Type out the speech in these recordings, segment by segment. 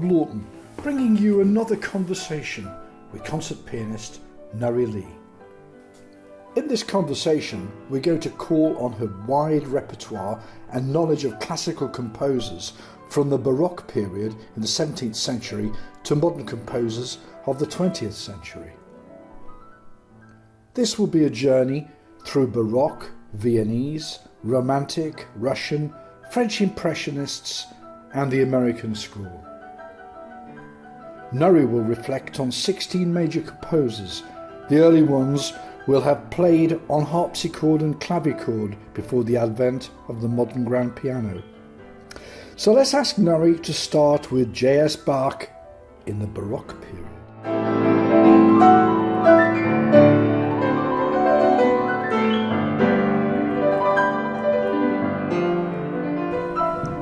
Rob Lawton, bringing you another conversation with concert pianist Nurry Lee. In this conversation, we're going to call on her wide repertoire and knowledge of classical composers from the Baroque period in the 17th century to modern composers of the 20th century. This will be a journey through Baroque, Viennese, Romantic, Russian, French Impressionists and the American School. Nurry will reflect on 16 major composers. The early ones will have played on harpsichord and clavichord before the advent of the modern grand piano. So let's ask Nurry to start with J.S. Bach in the Baroque period.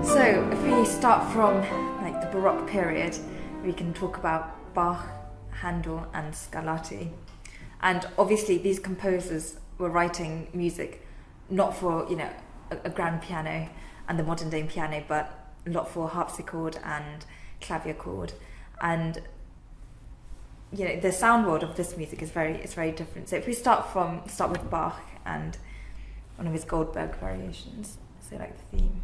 So if we start from the Baroque period, we can talk about Bach, Handel and Scarlatti. And obviously these composers were writing music not for a grand piano and the modern day piano, but a lot for harpsichord and clavichord. And the sound world of this music is very different. So if we start with Bach and one of his Goldberg variations, so like the theme.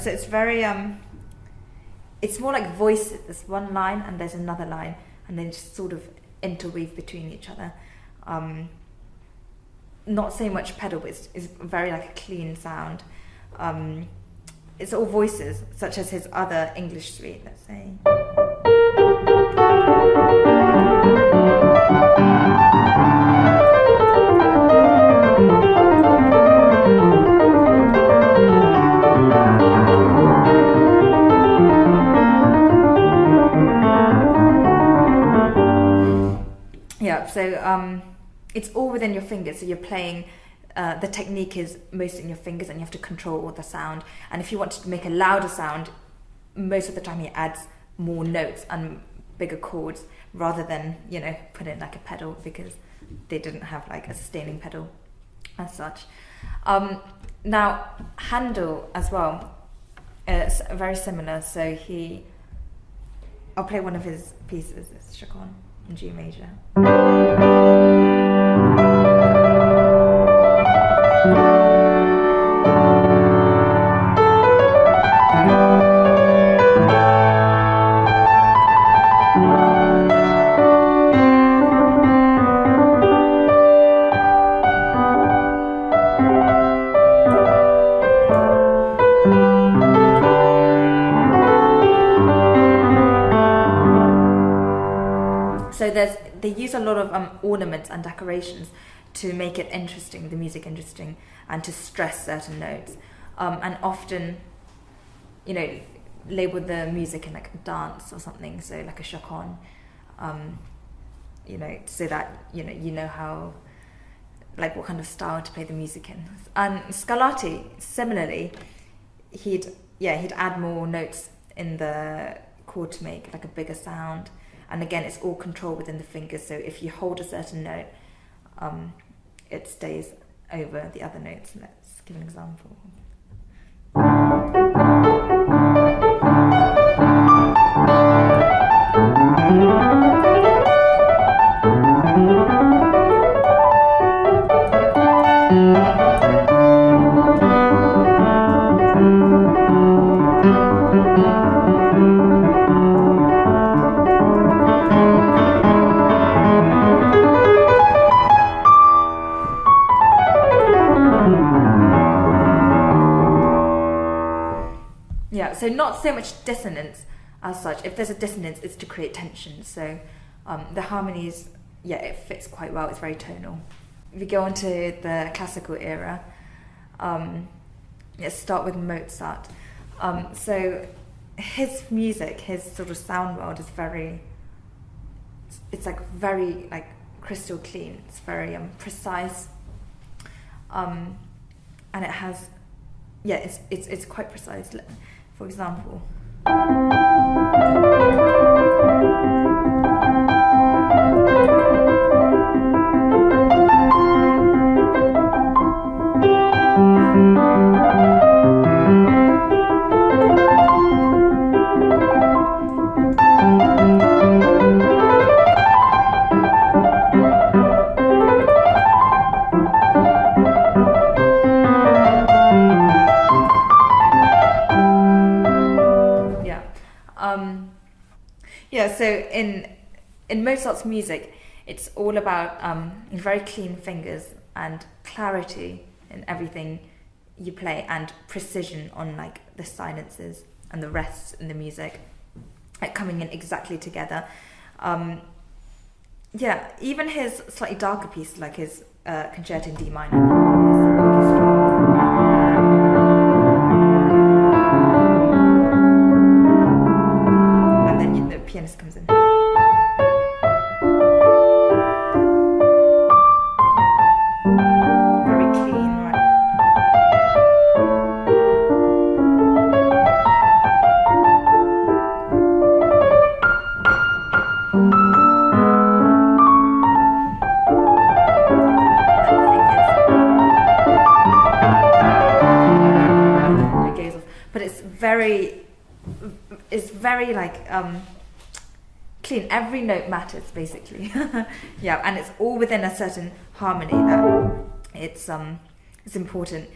So it's very it's more like voices. There's one line and there's another line, and they just sort of interweave between each other. Not so much pedal, but it's very like a clean sound. It's all voices, such as his other English suite, let's say. So it's all within your fingers. So you're playing, the technique is most in your fingers, and you have to control the sound. And if you want to make a louder sound, most of the time he adds more notes and bigger chords rather than put in like a pedal, because they didn't have like a sustaining pedal as such. Now Handel as well, it's very similar. So I'll play one of his pieces. It's Chaconne in G major. So they use a lot of ornaments and decorations to make it interesting, the music interesting, and to stress certain notes, and often, label the music in like a dance or something. So like a chaconne, so that you know how, like what kind of style to play the music in. And Scarlatti, similarly, he'd add more notes in the chord to make like a bigger sound. And again, it's all controlled within the fingers. So if you hold a certain note, it stays over the other notes. Let's give an example. So not so much dissonance as such. If there's a dissonance, it's to create tension. So the harmonies, it fits quite well. It's very tonal. If we go on to the classical era, let's start with Mozart. So his music, his sort of sound world is very crystal clean. It's very precise, and it has, it's quite precise. For example. So in Mozart's music, it's all about very clean fingers and clarity in everything you play, and precision on like the silences and the rests in the music, like coming in exactly together. Even his slightly darker pieces, like his Concerto in D minor. Pianist comes in. Very clean, right? It goes off. But it's very like clean. Every note matters, basically. And it's all within a certain harmony that it's important.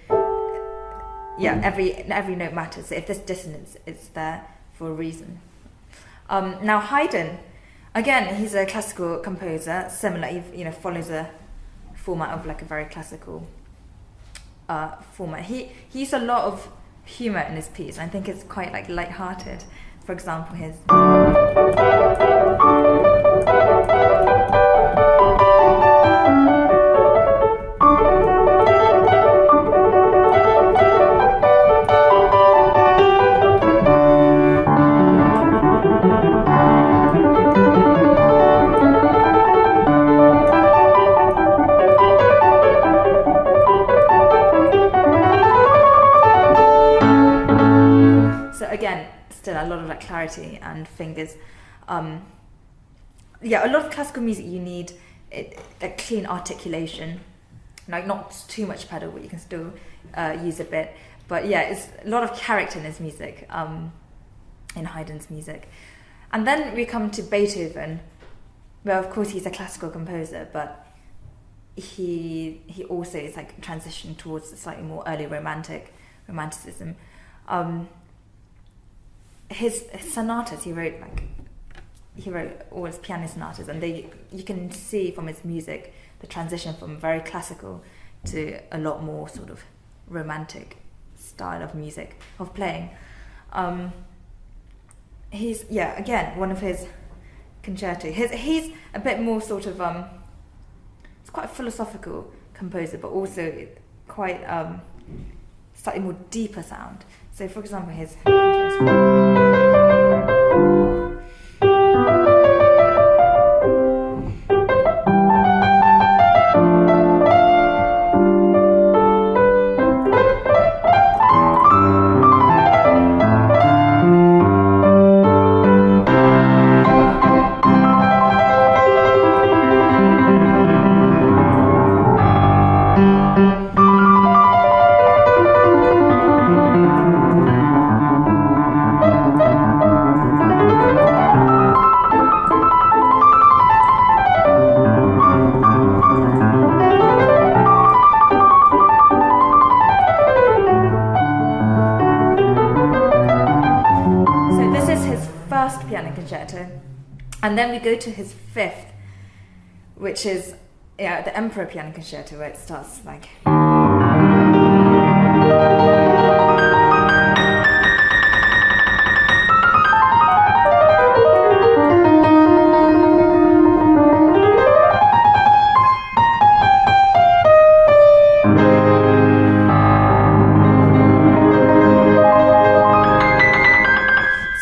Every note matters. So if there's dissonance, it's there for a reason. Now Haydn, again, he's a classical composer. Similar, he follows a format of like a very classical format. He used a lot of humor in his piece. I think it's quite like light-hearted. For example, his. So again, still a lot of like clarity and fingers. A lot of classical music, you need a clean articulation, like not too much pedal, but you can still use a bit. But it's a lot of character in his music, in Haydn's music. And then we come to Beethoven. Well, of course, he's a classical composer, but he also is like transitioning towards a slightly more early romanticism. His sonatas, he wrote all his piano sonatas, and you can see from his music the transition from very classical to a lot more sort of romantic style of music, of playing. He's again, one of his concerto. He's a bit more sort of it's quite a philosophical composer, but also quite slightly more deeper sound. So, for example, his concerto. And then we go to his fifth, which is the Emperor Piano Concerto, where it starts like.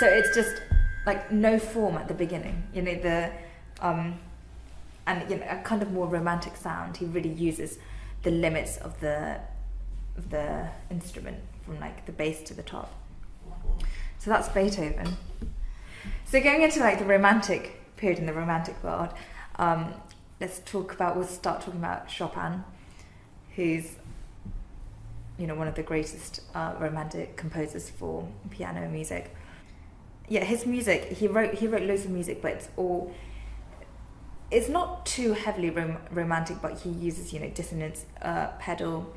So it's just like no form at the beginning, and a kind of more romantic sound. He really uses the limits of the instrument, from like the bass to the top. So that's Beethoven. So going into like the romantic period in the romantic world, we'll start talking about Chopin, who's one of the greatest romantic composers for piano music. Yeah, his music, he wrote loads of music, but it's not too heavily romantic, but he uses dissonance, pedal,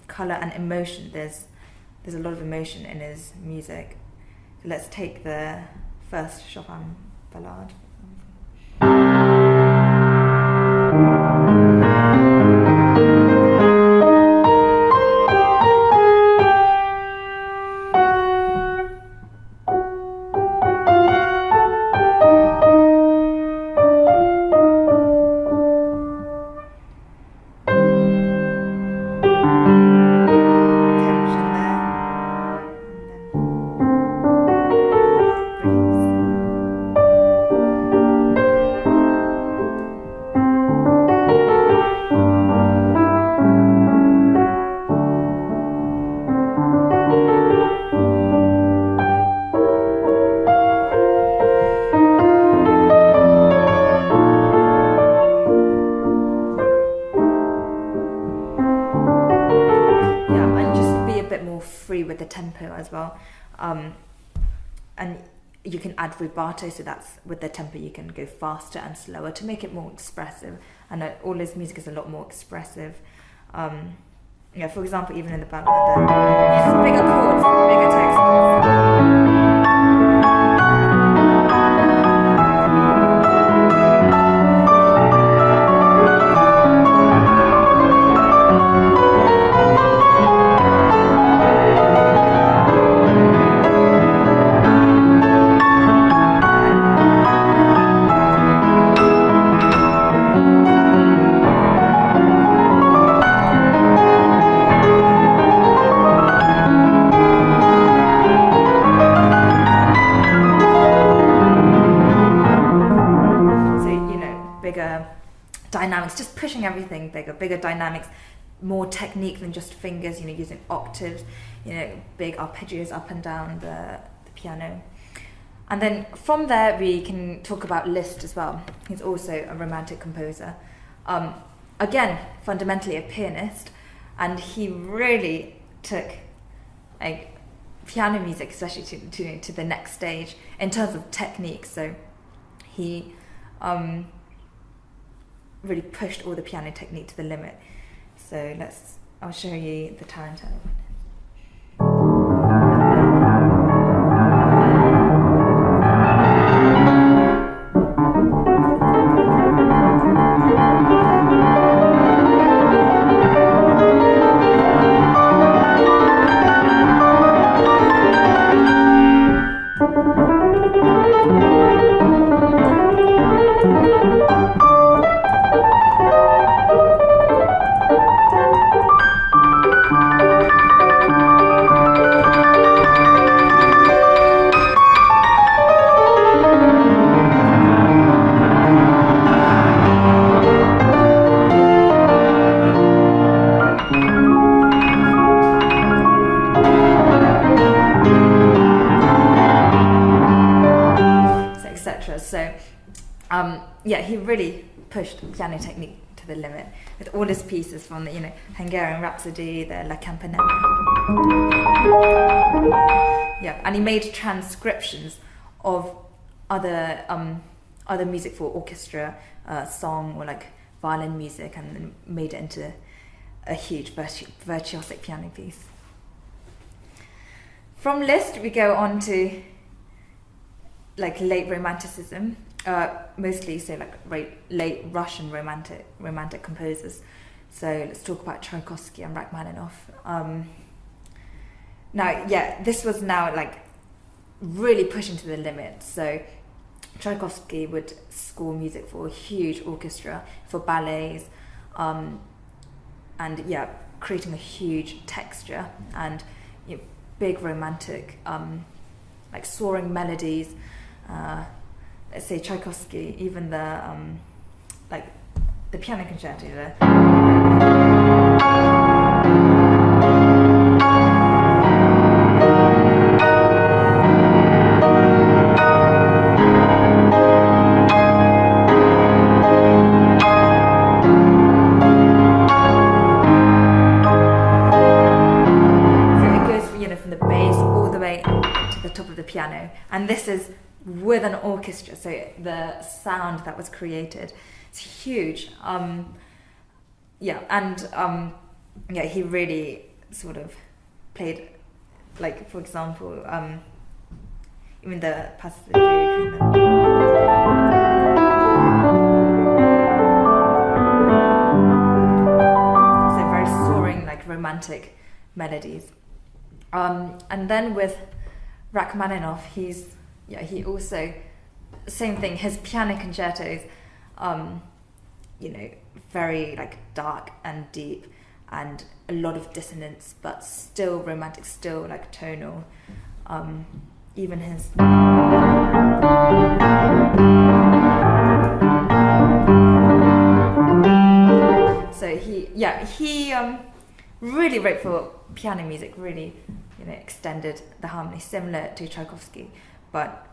color, and emotion. There's a lot of emotion in his music. So let's take the first Chopin ballade. With the tempo as well, and you can add rubato, so that's with the tempo you can go faster and slower to make it more expressive, and all his music is a lot more expressive. For example, even in the ballad, he uses bigger chords, bigger textures. Dynamics, just pushing everything bigger dynamics, more technique than just fingers, using octaves, big arpeggios up and down the piano. And then from there we can talk about Liszt as well. He's also a romantic composer. Again, fundamentally a pianist, and he really took like piano music, especially to the next stage in terms of technique. So he really pushed all the piano technique to the limit. So I'll show you the tarantella. He really pushed piano technique to the limit with all his pieces, from the Hungarian Rhapsody, the La Campanella. And he made transcriptions of other music for orchestra, song, or like violin music, and then made it into a huge virtuosic piano piece. From Liszt we go on to like late Romanticism. Mostly late Russian romantic composers. So let's talk about Tchaikovsky and Rachmaninoff. This was now like really pushing to the limit. So Tchaikovsky would score music for a huge orchestra, for ballets, and creating a huge texture and big romantic, like soaring melodies. Let's say Tchaikovsky, even the like the piano concerto. From the bass all the way to the top of the piano, and this is with an orchestra, so the sound that was created is huge. He really sort of played, like, for example, even the passage. So very soaring, like romantic melodies. And then with Rachmaninoff, he also, same thing, his piano concertos, very like dark and deep and a lot of dissonance, but still romantic, still like tonal. Even his he really wrote for piano music, really, extended the harmony, similar to Tchaikovsky. But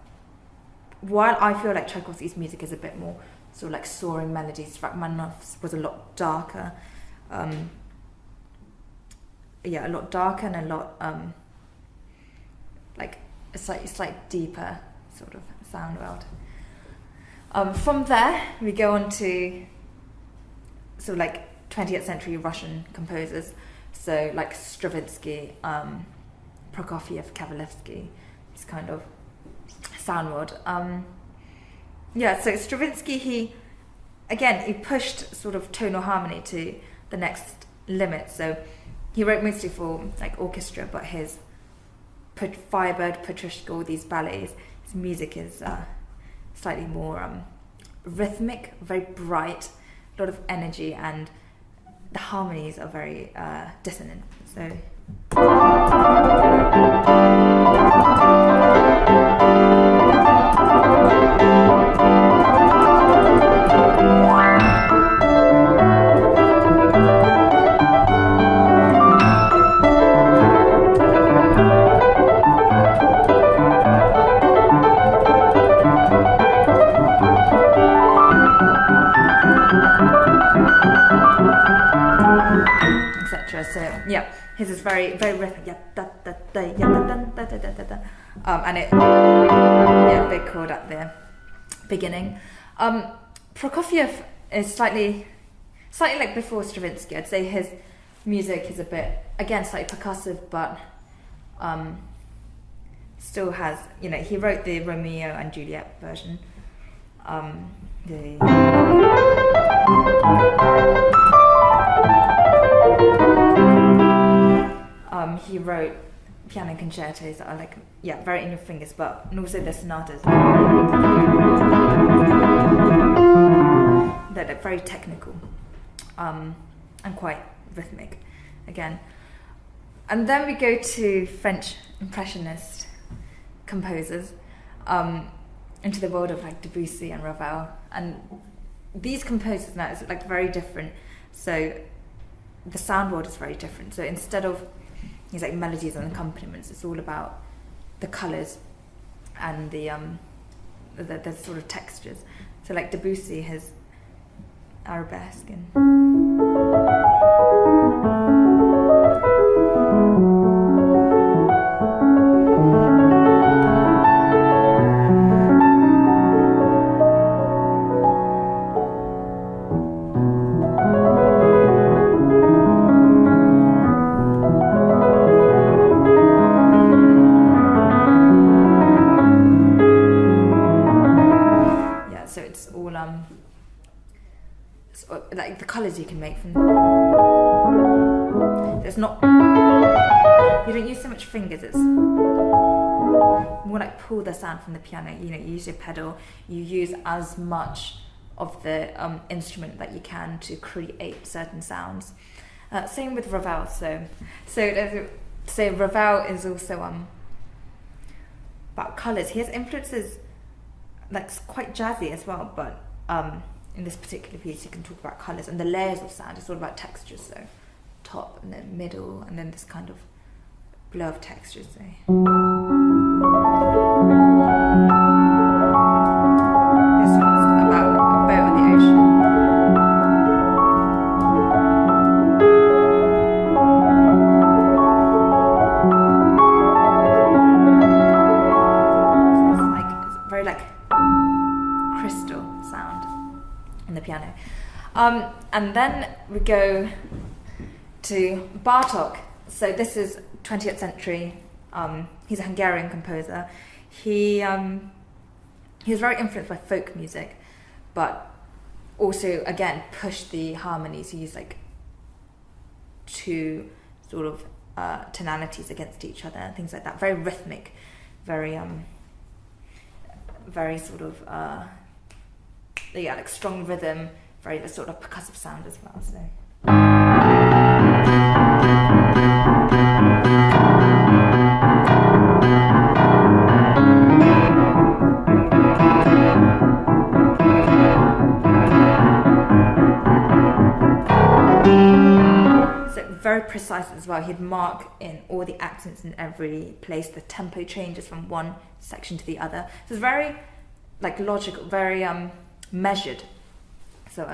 while I feel like Tchaikovsky's music is a bit more sort of like soaring melodies, Rachmaninoff's was a lot darker. A lot darker and a lot like a slightly deeper sort of sound world. From there, we go on to sort of like 20th century Russian composers. So like Stravinsky, Prokofiev, Kavalevsky, this kind of sound world. So Stravinsky, he pushed sort of tonal harmony to the next limit. So he wrote mostly for like orchestra, but his Firebird, Petrushka, all these ballets, his music is slightly more rhythmic, very bright, a lot of energy, and the harmonies are very dissonant. So his is very, very rhythmic. And it, big chord at the beginning. Prokofiev is slightly like before Stravinsky. I'd say his music is a bit, again, slightly percussive, but still has, he wrote the Romeo and Juliet version. He wrote piano concertos that are like, very in your fingers, and also the sonatas. They're very technical, and quite rhythmic, again. And then we go to French impressionist composers, into the world of like Debussy and Ravel. And these composers now is like very different. So the sound world is very different. So instead of these like melodies and accompaniments, it's all about the colours and the sort of textures. So like Debussy has arabesque and like the colours you can make from. It's not. You don't use so much fingers. It's more like pull the sound from the piano. You use your pedal. You use as much of the instrument that you can to create certain sounds. Same with Ravel. So Ravel is also about colours. He has influences like quite jazzy as well, but in this particular piece, you can talk about colours and the layers of sound. It's all about textures, so top and then middle, and then this kind of blow of textures. So. This one's about a boat on the ocean. It's very like crystal sound in the piano. And then we go to Bartók. So this is 20th century. He's a Hungarian composer. He was very influenced by folk music, but also again pushed the harmonies. He used like two sort of tonalities against each other and things like that. Very rhythmic, very sort of like strong rhythm, very sort of percussive sound as well. So. Very precise as well. He'd mark in all the accents in every place. The tempo changes from one section to the other. So it's very like logical, very measured. So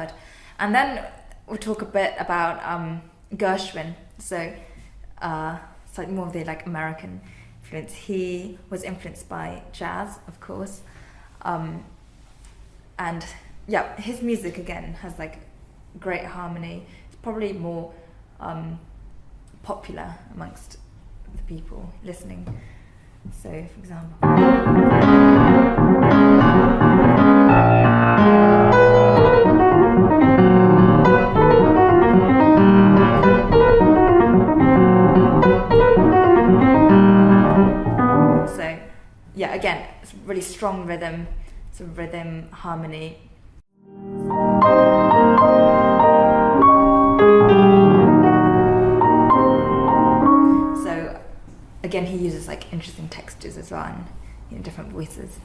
and then we'll talk a bit about Gershwin. So it's like more of the like American influence. He was influenced by jazz, of course, and yeah, his music again has like great harmony. It's probably more popular amongst the people listening. So, for example, so yeah, again, it's really strong rhythm, some rhythm, harmony. Again, he uses like interesting textures as well and different voices.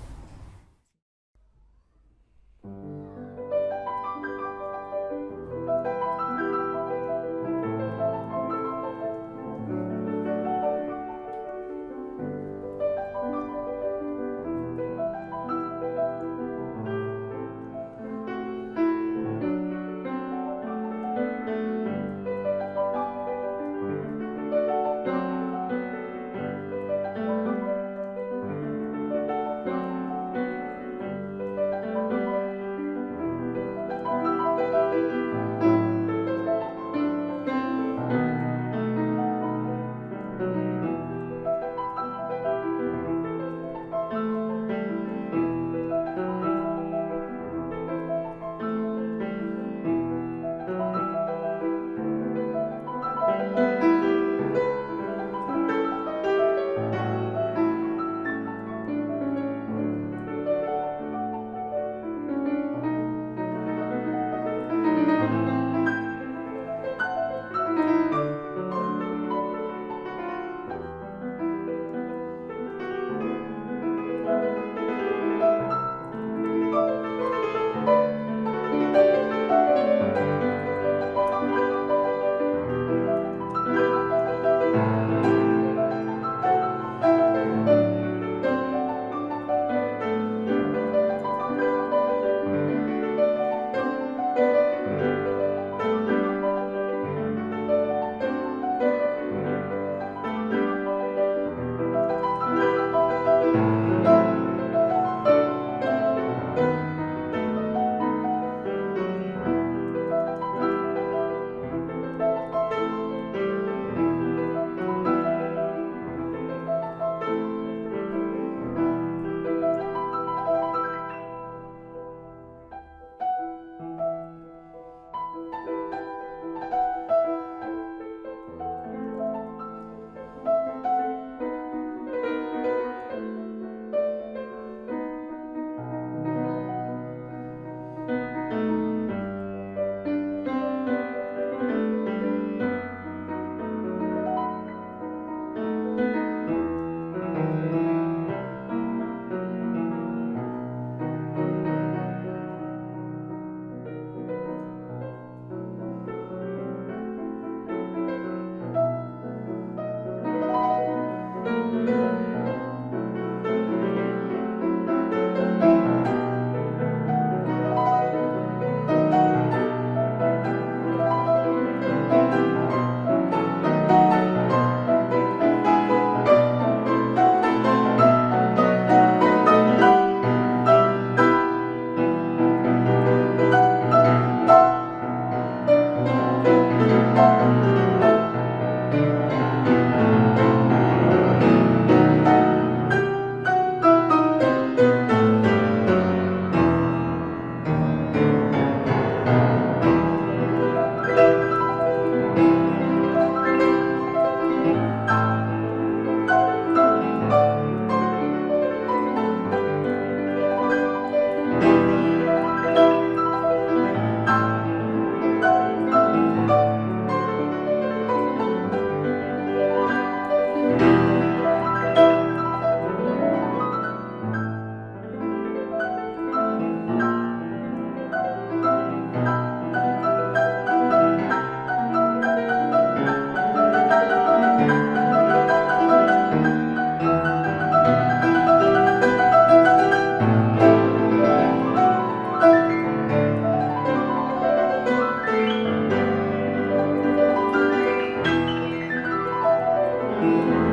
you.